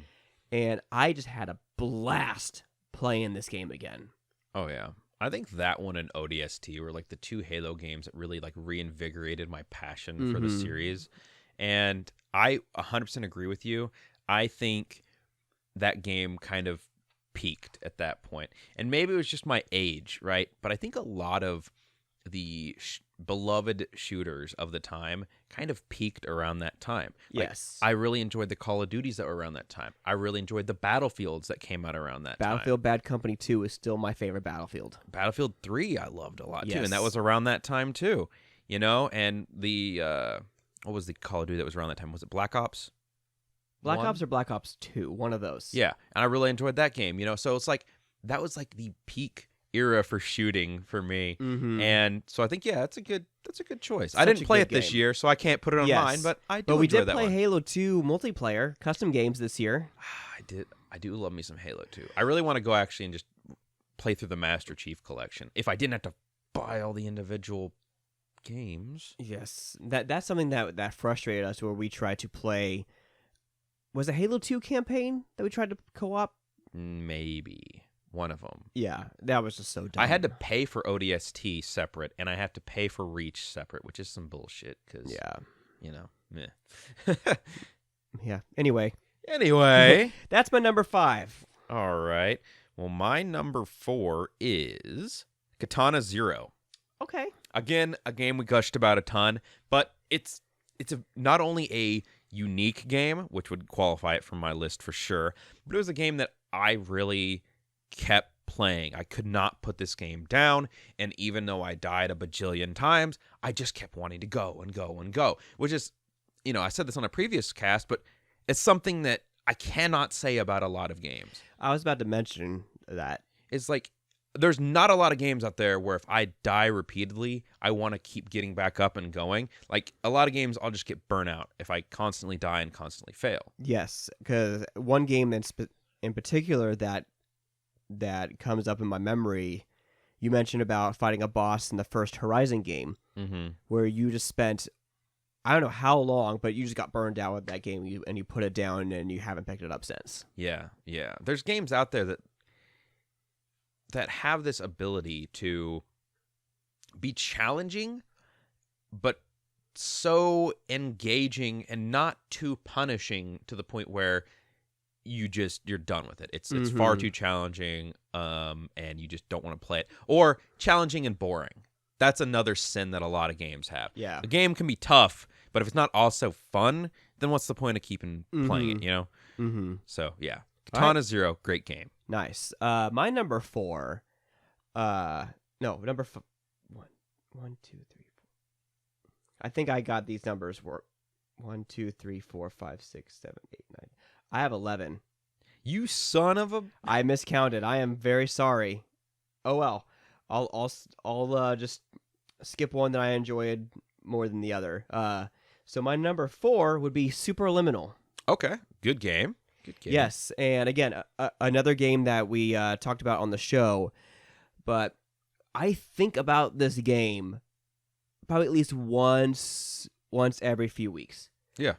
And I just had a blast playing this game again. Oh yeah. I think that one and ODST were like the two Halo games that really like reinvigorated my passion for the series. And I 100% agree with you. I think that game kind of peaked at that point. And maybe it was just my age, right? But I think a lot of the beloved shooters of the time kind of peaked around that time. Yes. I really enjoyed the Call of Duties that were around that time. I really enjoyed the Battlefields that came out around that time. Battlefield Bad Company 2 is still my favorite Battlefield. Battlefield 3 I loved a lot too, Yes. and that was around that time too. You know, and the what was the Call of Duty that was around that time? Was it Black Ops? Black 1? Ops or Black Ops 2, one of those. Yeah, and I really enjoyed that game, you know. So it's like that was like the peak era for shooting for me. Mm-hmm. And so I think that's a good choice. I Such didn't a play good it this game. year, so I can't put it on Yes. mine, but I do But we enjoy did that play one. Halo 2 multiplayer custom games this year. I do love me some Halo 2. I really want to go actually and just play through the Master Chief Collection. If I didn't have to buy all the individual games. Yes. That's something that frustrated us where we tried to play. Was it Halo 2 campaign that we tried to co-op? Maybe. One of them. Yeah, that was just so dumb. I had to pay for ODST separate, and I have to pay for Reach separate, which is some bullshit, because, you know, meh. Yeah. Anyway, That's my number 5. All right. Well, my number 4 is Katana Zero. Okay. Again, a game we gushed about a ton, but it's not only a unique game, which would qualify it from my list for sure, but it was a game that I really kept playing. I could not put this game down, and even though I died a bajillion times, I just kept wanting to go and go and go, which is, you know, I said this on a previous cast, but it's something that I cannot say about a lot of games. I was about to mention that. It's like, there's not a lot of games out there where if I die repeatedly, I want to keep getting back up and going. Like, a lot of games, I'll just get burnt out if I constantly die and constantly fail. Yes, because one game in particular that comes up in my memory, you mentioned about fighting a boss in the first Horizon game, where you just spent, I don't know how long, but you just got burned out with that game, and you put it down, and you haven't picked it up since. Yeah. There's games out there that have this ability to be challenging, but so engaging and not too punishing to the point where you're done with it. It's far too challenging, and you just don't want to play it. Or challenging and boring. That's another sin that a lot of games have. Yeah. A game can be tough, but if it's not also fun, then what's the point of keeping playing it, you know? Mm-hmm. So, yeah. Katana Zero, great game. Nice. My number 4, number 1, 2, 3, 4. I think I got these numbers were 1, 2, 3, 4, 5, 6, 7, 8, 9. I have 11. You son of a... I miscounted. I am very sorry. Oh well. I'll just skip one that I enjoyed more than the other. So my number 4 would be Superliminal. Okay, good game. Yes, and again, another game that we talked about on the show, but I think about this game probably at least once every few weeks. Yeah.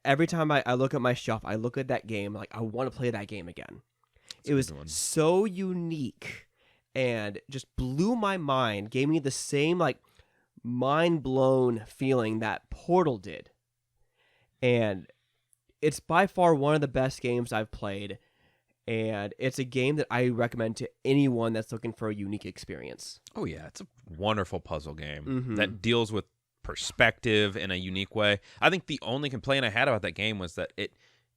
Every time I look at my shelf, I look at that game, like I want to play that game again. It was so unique and just blew my mind, gave me the same like mind-blown feeling that Portal did. And it's by far one of the best games I've played, and it's a game that I recommend to anyone that's looking for a unique experience. Oh, yeah. It's a wonderful puzzle game that deals with perspective in a unique way. I think the only complaint I had about that game was that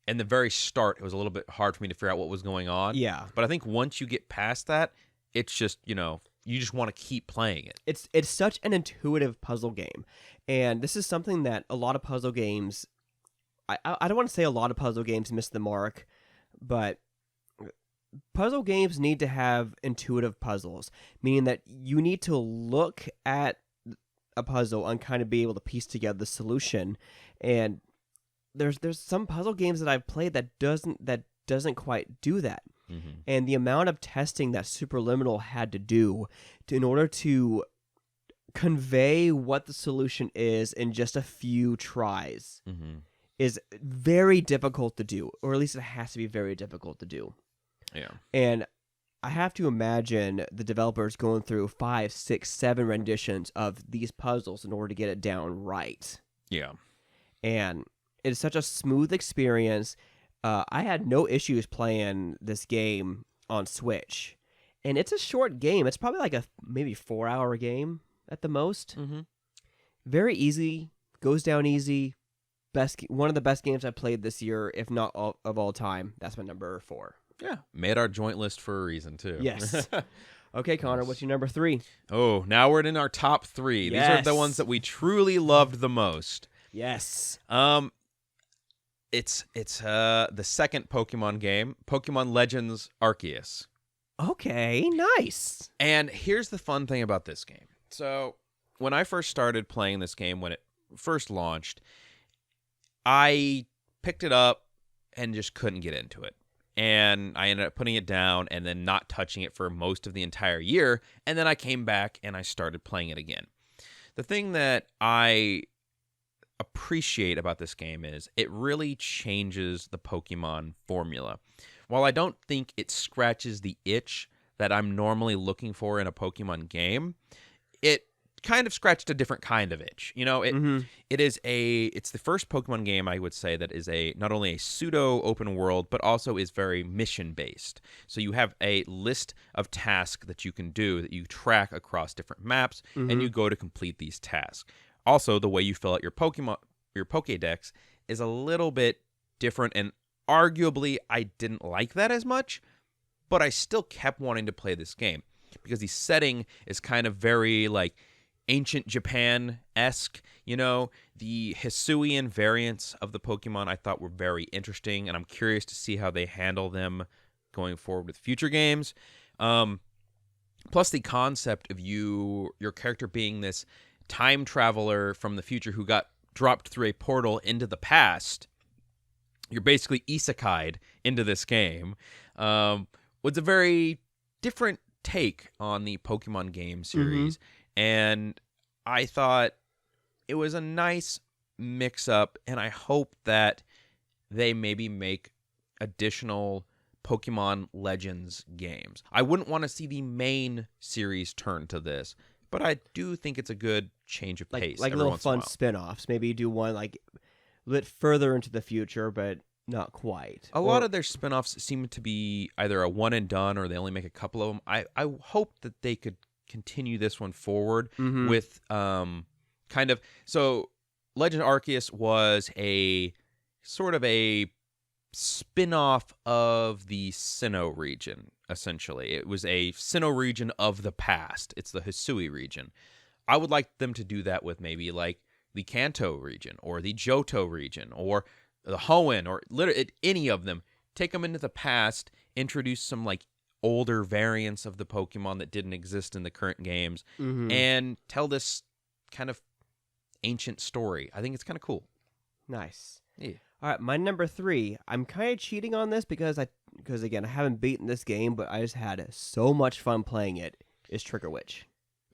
in the very start, it was a little bit hard for me to figure out what was going on. Yeah. But I think once you get past that, it's just, you just want to keep playing it. It's such an intuitive puzzle game. And this is something that a lot of puzzle games, I don't want to say a lot of puzzle games miss the mark, but puzzle games need to have intuitive puzzles, meaning that you need to look at a puzzle and kind of be able to piece together the solution. And there's some puzzle games that I've played that doesn't quite do that. Mm-hmm. And the amount of testing that Superliminal had to do in order to convey what the solution is in just a few tries Mm-hmm. is very difficult to do, or at least it has to be very difficult to do. Yeah. And I have to imagine the developers going through 5, 6, 7 renditions of these puzzles in order to get it down right. Yeah. And it's such a smooth experience. I had no issues playing this game on Switch. And it's a short game. It's probably like a maybe 4-hour game at the most. Mm-hmm. Very easy. Goes down easy. One of the best games I played this year, if not of all time. That's my number 4. Yeah. Made our joint list for a reason, too. Yes. Okay, Connor, what's your number 3? Oh, now we're in our top 3. Yes. These are the ones that we truly loved the most. Yes. It's the second Pokemon game, Pokemon Legends Arceus. Okay, nice. And here's the fun thing about this game. So, when I first started playing this game, when it first launched, I picked it up and just couldn't get into it. And I ended up putting it down and then not touching it for most of the entire year. And then I came back and I started playing it again. The thing that I appreciate about this game is it really changes the Pokemon formula. While I don't think it scratches the itch that I'm normally looking for in a Pokemon game, it kind of scratched a different kind of itch. It's the first Pokemon game I would say that is not only a pseudo open world, but also is very mission based. So you have a list of tasks that you can do that you track across different maps, and you go to complete these tasks. Also, the way you fill out your Pokédex is a little bit different, and arguably I didn't like that as much, but I still kept wanting to play this game because the setting is kind of very like ancient Japan-esque. The Hisuian variants of the Pokemon I thought were very interesting, and I'm curious to see how they handle them going forward with future games. Plus the concept of your character being this time traveler from the future who got dropped through a portal into the past. You're basically isekai'd into this game. Was a very different take on the Pokemon game series. And I thought it was a nice mix-up, and I hope that they maybe make additional Pokemon Legends games. I wouldn't want to see the main series turn to this, but I do think it's a good change of pace. Like little fun spin-offs. Maybe you do one like a bit further into the future, but not quite. A lot of their spin-offs seem to be either a one and done or they only make a couple of them. I hope that they could continue this one forward with kind of... So Legend Arceus was a sort of a spin-off of the Sinnoh region, essentially. It was a Sinnoh region of the past. It's the Hisui region. I would like them to do that with maybe like the Kanto region or the Johto region or the Hoenn or literally any of them. Take them into the past, introduce some like older variants of the Pokemon that didn't exist in the current games, and tell this kind of ancient story. I think it's kind of cool. Nice. Yeah. All right, my number 3. I'm kind of cheating on this because again, I haven't beaten this game, but I just had so much fun playing it. Is Trigger Witch.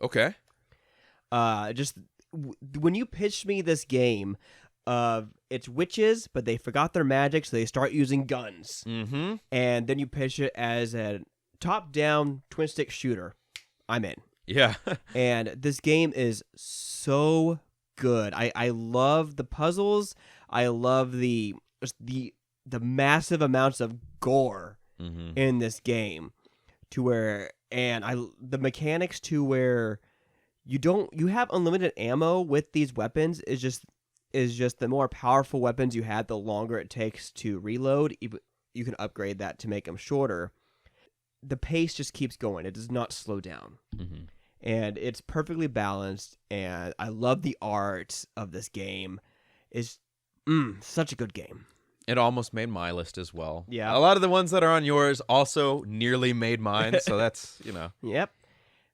Okay. When you pitched me this game, it's witches, but they forgot their magic, so they start using guns. And then you pitch it as a top-down twin-stick shooter. I'm in. Yeah. And this game is so good. I love the puzzles. I love the massive amounts of gore in this game, the mechanics to where you have unlimited ammo with these weapons is just is just the more powerful weapons you have, the longer it takes to reload. You can upgrade that to make them shorter. The pace just keeps going. It does not slow down. Mm-hmm. And it's perfectly balanced, and I love the art of this game. It's such a good game. It almost made my list as well. Yeah. A lot of the ones that are on yours also nearly made mine, so that's, Yep.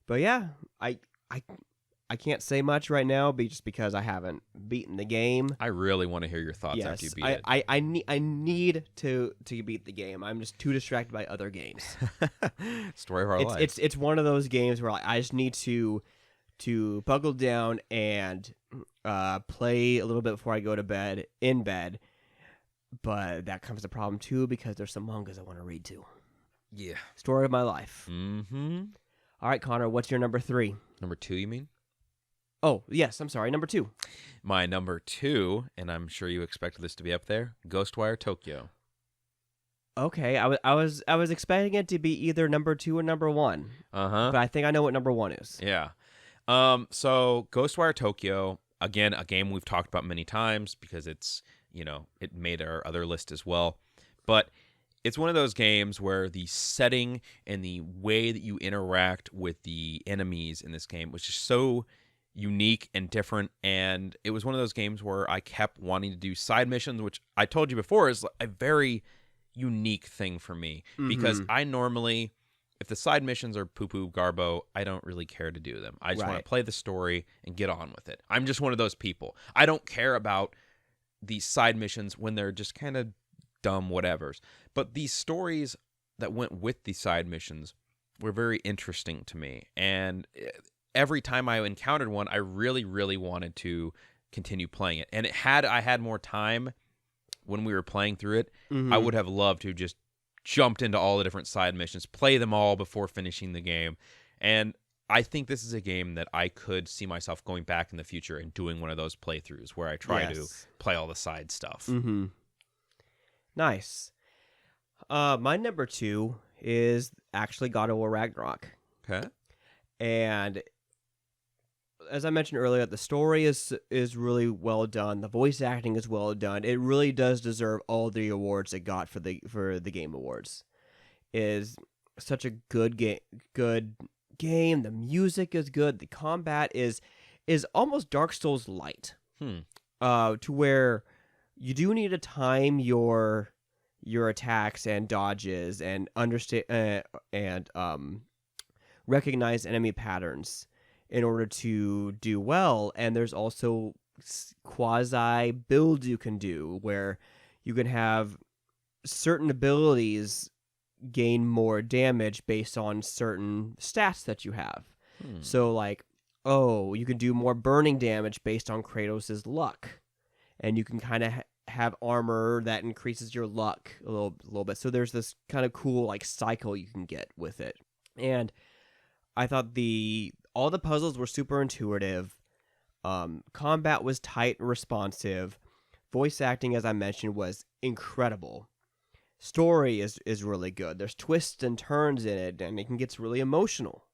But yeah, I can't say much right now just because I haven't beaten the game. I really want to hear your thoughts Yes, after you beat it. I need to beat the game. I'm just too distracted by other games. Story of our life. It's one of those games where I just need to buckle down and play a little bit before I go to bed, in bed. But that comes a problem too because there's some mangas I want to read too. Yeah. Story of my life. Mm-hmm. All right, Connor, what's your number 3? Number 2, you mean? Oh, yes, I'm sorry, number 2. My number 2, and I'm sure you expected this to be up there, Ghostwire Tokyo. Okay, I was expecting it to be either number 2 or number 1. Uh-huh. But I think I know what number 1 is. Yeah. So Ghostwire Tokyo, again, a game we've talked about many times because it's, it made our other list as well. But it's one of those games where the setting and the way that you interact with the enemies in this game was just so unique and different. And it was one of those games where I kept wanting to do side missions, which I told you before is a very unique thing for me. Because I normally, if the side missions are poo-poo garbo, I don't really care to do them. I just want to play the story and get on with it. I'm just one of those people. I don't care about these side missions when they're just kind of dumb whatevers. But these stories that went with the side missions were very interesting to me. And every time I encountered one, I really, really wanted to continue playing it. And I had more time when we were playing through it, I would have loved to just jumped into all the different side missions, play them all before finishing the game. And I think this is a game that I could see myself going back in the future and doing one of those playthroughs where I try to play all the side stuff. Mm-hmm. Nice. My number 2 is actually God of War Ragnarok. Okay. And as I mentioned earlier, the story is really well done. The voice acting is well done. It really does deserve all the awards it got for the Game Awards. It is such a good game. The music is good. The combat is almost Dark Souls light. To where you do need to time your attacks and dodges and understand and recognize enemy patterns in order to do well. And there's also quasi builds you can do where you can have certain abilities gain more damage based on certain stats that you have. So like, you can do more burning damage based on Kratos' luck. And you can kind of have armor that increases your luck a little bit. So there's this kind of cool like cycle you can get with it. And I thought all the puzzles were super intuitive. Combat was tight and responsive. Voice acting, as I mentioned, was incredible. Story is really good. There's twists and turns in it, and it gets really emotional.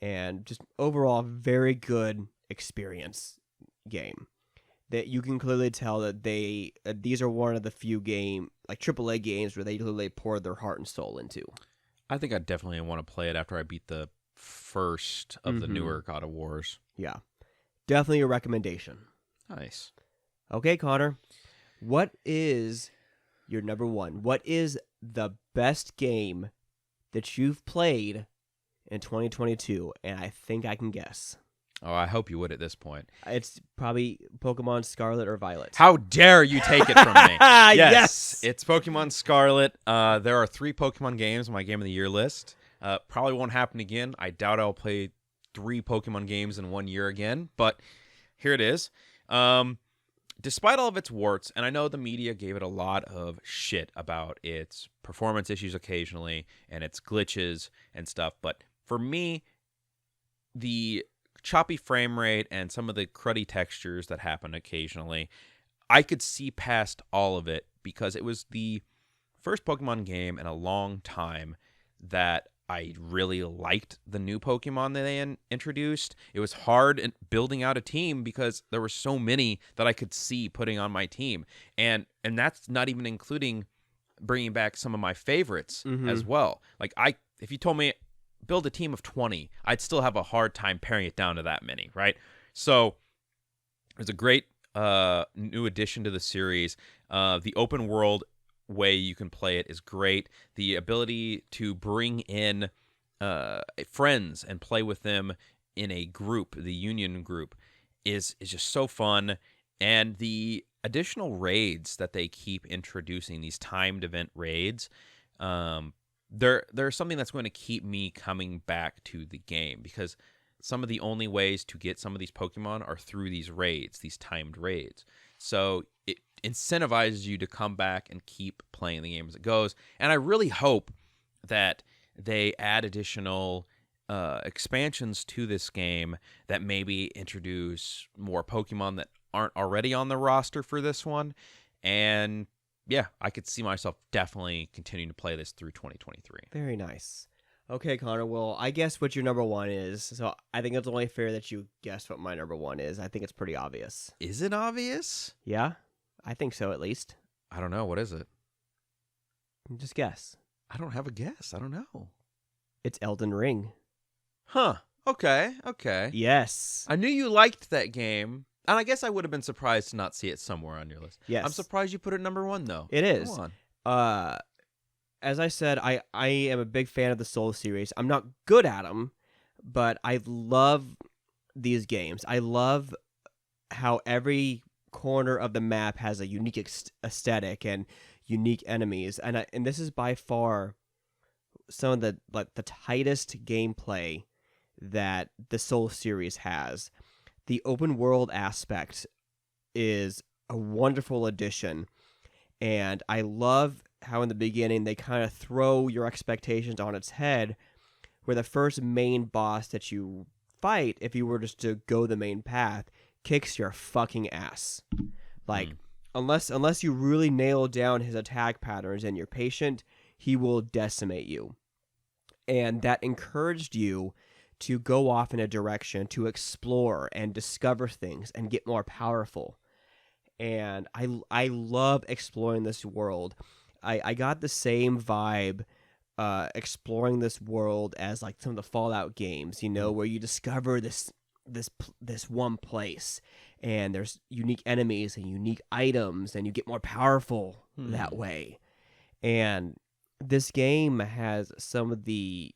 And just overall, very good experience game. That you can clearly tell that these are one of the few AAA games where they literally poured their heart and soul into. I think I definitely want to play it after I beat the first of the newer God of Wars. Yeah. Definitely a recommendation. Nice. Okay, Connor. What is your number 1? What is the best game that you've played in 2022? And I think I can guess. Oh, I hope you would at this point. It's probably Pokemon Scarlet or Violet. How dare you take it from me? Yes! It's Pokemon Scarlet. There are 3 Pokemon games on my Game of the Year list. Probably won't happen again. I doubt I'll play 3 Pokemon games in 1 year again, but here it is. Despite all of its warts, and I know the media gave it a lot of shit about its performance issues occasionally and its glitches and stuff, but for me, the choppy frame rate and some of the cruddy textures that happen occasionally, I could see past all of it because it was the first Pokemon game in a long time that I really liked the new Pokemon that they introduced. It was hard building out a team because there were so many that I could see putting on my team, and that's not even including bringing back some of my favorites as well. Like if you told me build a team of 20, I'd still have a hard time paring it down to that many, right? So it was a great new addition to the series. The open world way you can play it is great. The ability to bring in friends and play with them in a group, the union group, is just so fun. And the additional raids that they keep introducing, these timed event raids, they're something that's going to keep me coming back to the game, because some of the only ways to get some of these Pokemon are through these raids, these timed raids. So it incentivizes you to come back and keep playing the game as it goes. And I really hope that they add additional expansions to this game that maybe introduce more Pokemon that aren't already on the roster for this one. And yeah, I could see myself definitely continuing to play this through 2023. Very nice. Okay, Connor, well, I guess what your number one is, so I think it's only fair that you guess what my number one is. I think it's pretty obvious. Is it obvious? Yeah? I think so, at least. I don't know. What is it? Just guess. I don't have a guess. I don't know. It's Elden Ring. Huh. Okay. Yes. I knew you liked that game, and I guess I would have been surprised to not see it somewhere on your list. Yes. I'm surprised you put it number one, though. It is. Come on. As I said, I am a big fan of the Soul series. I'm not good at them, but I love these games. I love how every corner of the map has a unique aesthetic and unique enemies, and this is by far some of the tightest gameplay that the Soul series has. The open world aspect is a wonderful addition, and I love how in the beginning they kind of throw your expectations on its head, where the first main boss that you fight, if you were just to go the main path, kicks your fucking ass. Like, unless you really nail down his attack patterns and you're patient, he will decimate you. And that encouraged you to go off in a direction, to explore and discover things and get more powerful. And I love exploring this world. I got the same vibe exploring this world as like some of the Fallout games, where you discover this one place, and there's unique enemies and unique items, and you get more powerful that way. And this game has some of the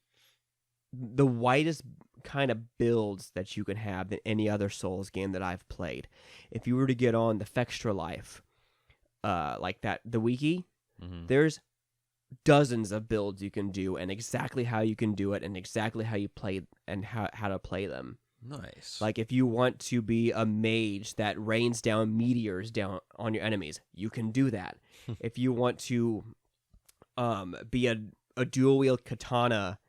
widest kind of builds that you can have than any other Souls game that I've played. If you were to get on the Fextra Life, like that, the wiki, there's dozens of builds you can do, and exactly how you can do it, and exactly how you play and how to play them. Nice. Like if you want to be a mage that rains down meteors down on your enemies, you can do that. If you want to be a dual wield katana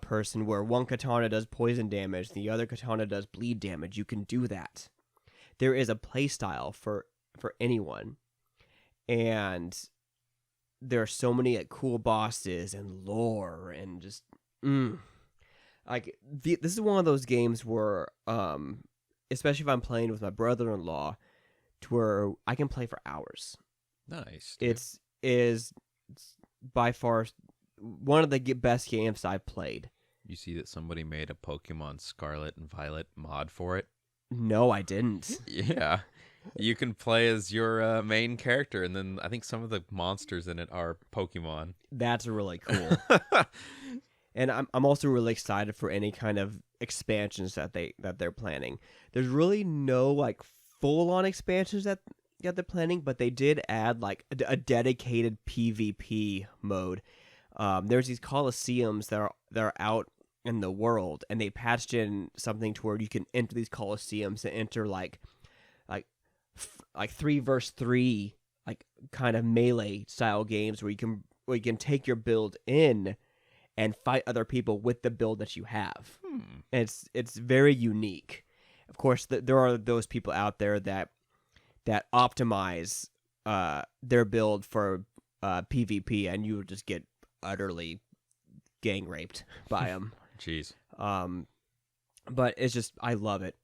person, where one katana does poison damage, the other katana does bleed damage, you can do that. There is a playstyle for anyone, and there are so many cool bosses and lore, and just this is one of those games where especially if I'm playing with my brother-in-law, to where I can play for hours. Nice. It's by far one of the best games I've played. You see that somebody made a Pokemon Scarlet and Violet mod for it? No, I didn't. Yeah. You can play as your main character, and then I think some of the monsters in it are Pokemon. That's really cool. And I'm also really excited for any kind of expansions that they're planning. There's really no like full-on expansions that they're planning, but they did add like a dedicated PvP mode. There's these Colosseums that are out in the world, and they patched in something to where you can enter these Colosseums and enter like 3 versus 3 like kind of melee style games where you can take your build in and fight other people with the build that you have. And it's very unique. Of course, there are those people out there that optimize their build for PvP, and you will just get utterly gang raped by him. Jeez. But it's just, I love it.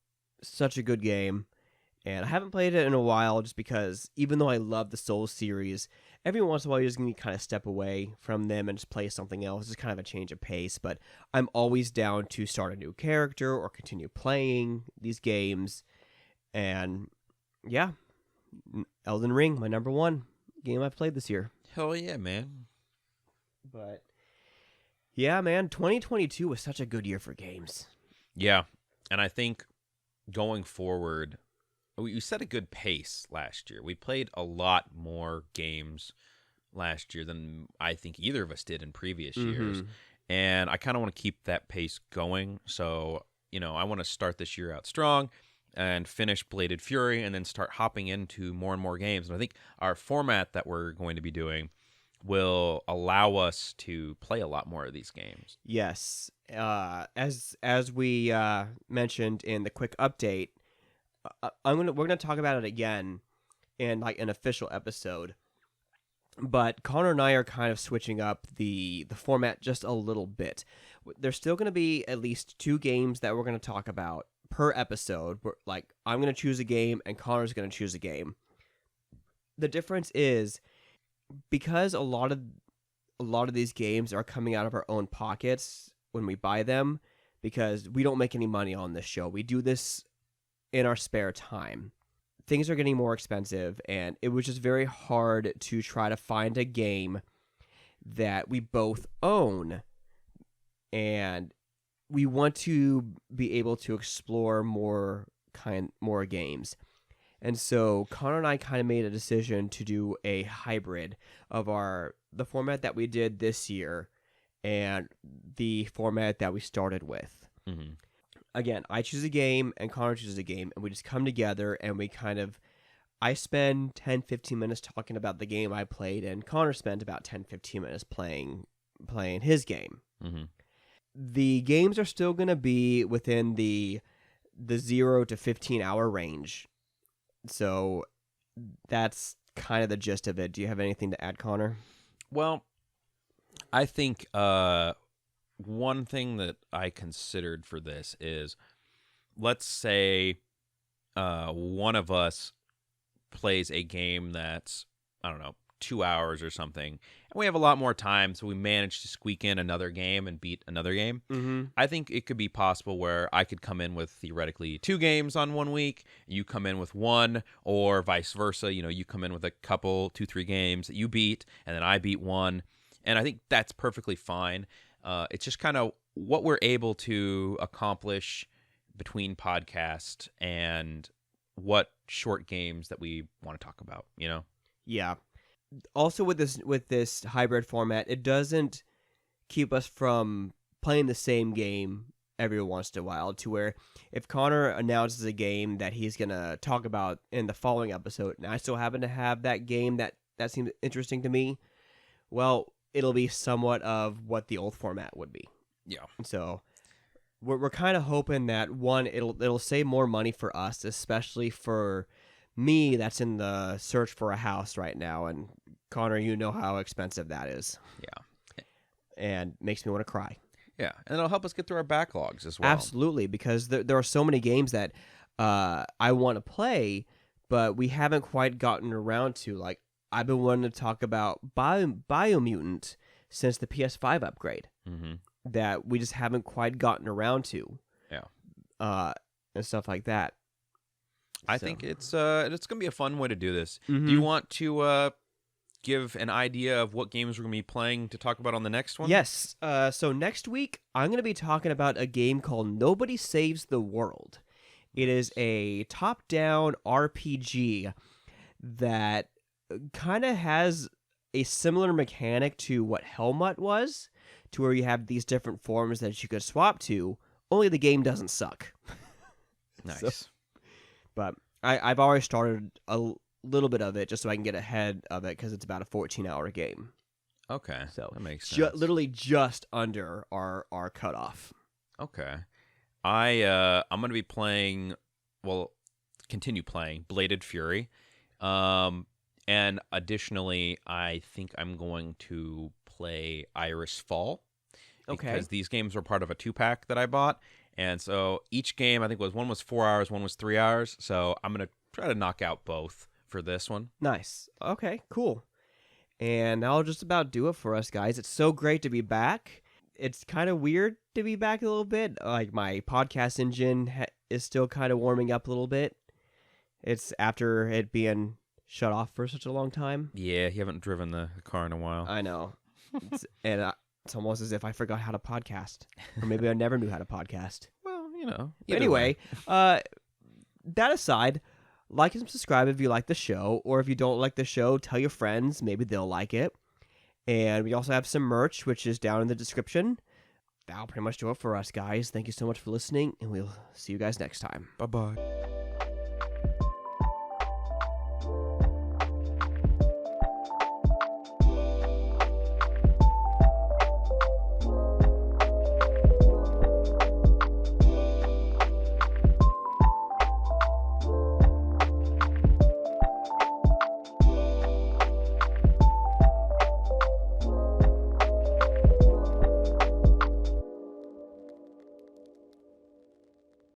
Such a good game. And I haven't played it in a while just because even though I love the Souls series, every once in a while you're just going to kind of step away from them and just play something else. It's kind of a change of pace. But I'm always down to start a new character or continue playing these games. And yeah, Elden Ring, my number one game I've played this year. Hell yeah, man. But yeah, man, 2022 was such a good year for games. Yeah, and I think going forward, we set a good pace last year. We played a lot more games last year than I think either of us did in previous years. And I kind of want to keep that pace going. So, I want to start this year out strong and finish Bladed Fury and then start hopping into more and more games. And I think our format that we're going to be doing will allow us to play a lot more of these games. Yes. As we mentioned in the quick update, we're gonna talk about it again in like an official episode. But Connor and I are kind of switching up the format just a little bit. There's still going to be at least 2 games that we're going to talk about per episode. Like I'm going to choose a game and Connor's going to choose a game. The difference is because a lot of these games are coming out of our own pockets when we buy them, because we don't make any money on this show. We do this in our spare time. Things are getting more expensive, and it was just very hard to try to find a game that we both own. And we want to be able to explore more games. And so Connor and I kind of made a decision to do a hybrid of the format that we did this year and the format that we started with. Mm-hmm. Again, I choose a game and Connor chooses a game, and we just come together and I spend 10-15 minutes talking about the game I played, and Connor spent about 10-15 minutes playing his game. Mm-hmm. The games are still going to be within the 0 to 15 hour range. So that's kind of the gist of it. Do you have anything to add, Connor? Well, I think one thing that I considered for this is, let's say one of us plays a game that's, 2 hours or something, and we have a lot more time, so we manage to squeak in another game and beat another game. Mm-hmm. I think it could be possible where I could come in with theoretically 2 games on 1 week, you come in with 1, or vice versa. You come in with a couple, 2-3 games that you beat, and then I beat 1, and I think that's perfectly fine. It's just kind of what we're able to accomplish between podcasts and what short games that we want to talk about, Yeah. Also with this hybrid format, it doesn't keep us from playing the same game every once in a while, to where if Connor announces a game that he's going to talk about in the following episode, and I still happen to have that game that seems interesting to me, well, it'll be somewhat of what the old format would be. Yeah. So we're kind of hoping that, one, it'll save more money for us, especially for me that's in the search for a house right now, and Connor, you know how expensive that is. Yeah. And makes me want to cry. Yeah, and it'll help us get through our backlogs as well. Absolutely, because there are so many games that I want to play, but we haven't quite gotten around to. Like, I've been wanting to talk about Biomutant since the PS5 upgrade, that we just haven't quite gotten around to. Yeah. And stuff like that. I think it's going to be a fun way to do this. Do you want to give an idea of what games we're going to be playing to talk about on the next one? Yes. So next week, I'm going to be talking about a game called Nobody Saves the World. It is a top-down RPG that kind of has a similar mechanic to what Helmut was, to where you have these different forms that you could swap to, only the game doesn't suck. Nice. But I've already started a little bit of it just so I can get ahead of it, because it's about a 14-hour game. Okay, so that makes sense. Literally just under our cutoff. Okay, I'm going to be continue playing Bladed Fury, and additionally, I think I'm going to play Iris Fall, Okay. because these games were part of a 2-pack that I bought. And so each game, I think one was 4 hours, one was 3 hours. So I'm going to try to knock out both for this one. Nice. Okay, cool. And that'll just about do it for us, guys. It's so great to be back. It's kind of weird to be back a little bit. Like, my podcast engine is still kind of warming up a little bit. It's after it being shut off for such a long time. Yeah, you haven't driven the car in a while. I know. It's almost as if I forgot how to podcast. Or maybe I never knew how to podcast. Well, Anyway, that aside, like and subscribe if you like the show, or if you don't like the show, tell your friends. Maybe they'll like it. And we also have some merch, which is down in the description. That'll pretty much do it for us, guys. Thank you so much for listening, and we'll see you guys next time. Bye-bye.